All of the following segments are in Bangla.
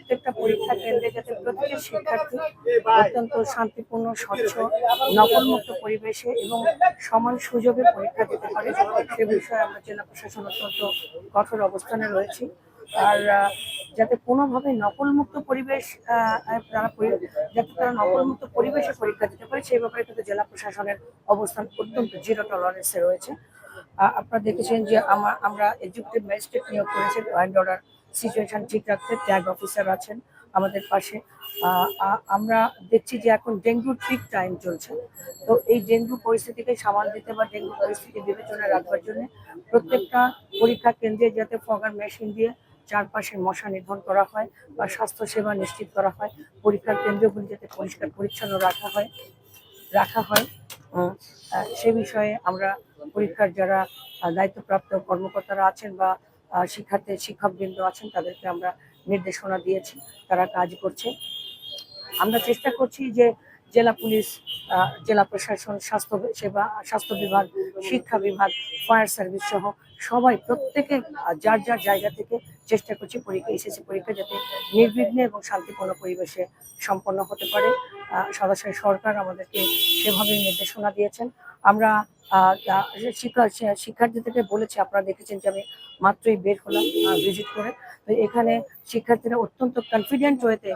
প্রত্যেকটা পরীক্ষা কেন্দ্রে যাতে প্রত্যেক শিক্ষার্থী অত্যন্ত শান্তিপূর্ণ, স্বচ্ছ, নকলমুক্ত পরিবেশে এবং সমান সুযোগে পরীক্ষা দিতে পারে, সে বিষয়ে আমরা জেলা প্রশাসন অত্যন্ত কঠোর অবস্থানে রয়েছি। আর যাতে কোনোভাবে নকলমুক্ত পরিবেশ যাতে তারা নকলমুক্ত পরিবেশে পরীক্ষা দিতে পারে, সেই ব্যাপারে কিন্তু জেলা প্রশাসনের অবস্থান অত্যন্ত জিরো টলারেন্সে রয়েছে। আপনারা দেখেছেন যে আমরা এক্সিকিউটিভ ম্যাজিস্ট্রেট নিয়োগ করেছি ল অ্যান্ড অর্ডার সিচুয়েশন ঠিক রাখতে, ট্যাগ অফিসার আছেন আমাদের পাশে। আমরা দেখছি যে এখন ডেঙ্গুর পিক টাইম চলছে, তো এই ডেঙ্গু পরিস্থিতিকে সামাল দিতে বা ডেঙ্গু পরিস্থিতি বিবেচনায় রাখবার জন্য প্রত্যেকটা পরীক্ষা কেন্দ্রে যাতে ফগার মেশিন দিয়ে চারপাশে মশা নিধন করা হয় বা স্বাস্থ্যসেবা নিশ্চিত করা হয়, পরীক্ষার কেন্দ্রগুলি যাতে পরিষ্কার পরিচ্ছন্ন রাখা হয় সে বিষয়ে আমরা পরীক্ষার যারা দায়িত্বপ্রাপ্ত কর্মকর্তারা আছেন বা শিক্ষকবৃন্দ আছেন তাদেরকে আমরা নির্দেশনা দিয়েছি, তারা কাজ করছে। আমরা চেষ্টা করছি যে জেলা পুলিশ, জেলা প্রশাসন, স্বাস্থ্য বিভাগ, শিক্ষা বিভাগ, ফায়ার সার্ভিস সহ সবাই প্রত্যেকে যার যার জায়গা থেকে চেষ্টা করছি এসএসসি পরীক্ষা যাতে নির্বিঘ্নে এবং শান্তিপূর্ণ পরিবেশে সম্পন্ন হতে পারে। সরাসরি সরকার আমাদেরকে সেভাবে নির্দেশনা দিয়েছেন। আমরা শিক্ষার্থীদেরকে বলেছি, আপনারা দেখেছেন যে আমি মাত্রই বের হলাম ভিজিট করে, তো এখানে শিক্ষার্থীরা অত্যন্ত কনফিডেন্ট ওয়েতে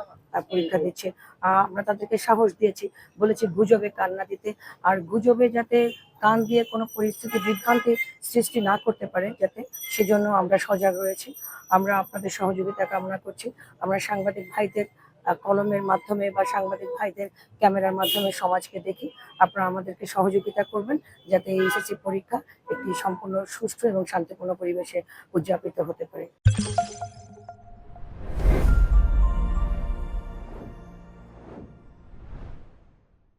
পরীক্ষা দিচ্ছে। আমরা তাদেরকে সাহস দিয়েছি, বলেছি গুজবে কান না দিতে, আর গুজবে যাতে কান দিয়ে কোনো পরিস্থিতি বিভ্রান্তি সৃষ্টি না করতে পারে যাতে, সেজন্য আমরা সজাগ রয়েছি। আমরা আপনাদের সহযোগিতা কামনা করছি। আমরা সাংবাদিক ভাইদের কলমের মাধ্যমে বা সাংবাদিক ভাইদের ক্যামেরার মাধ্যমে সমাজকে দেখি, আপনারা আমাদেরকে সহযোগিতা করবেন যাতে এই এসএসসি পরীক্ষা একটি সম্পূর্ণ সুষ্ঠু এবং শান্তিপূর্ণ পরিবেশে উদযাপিত হতে পারে।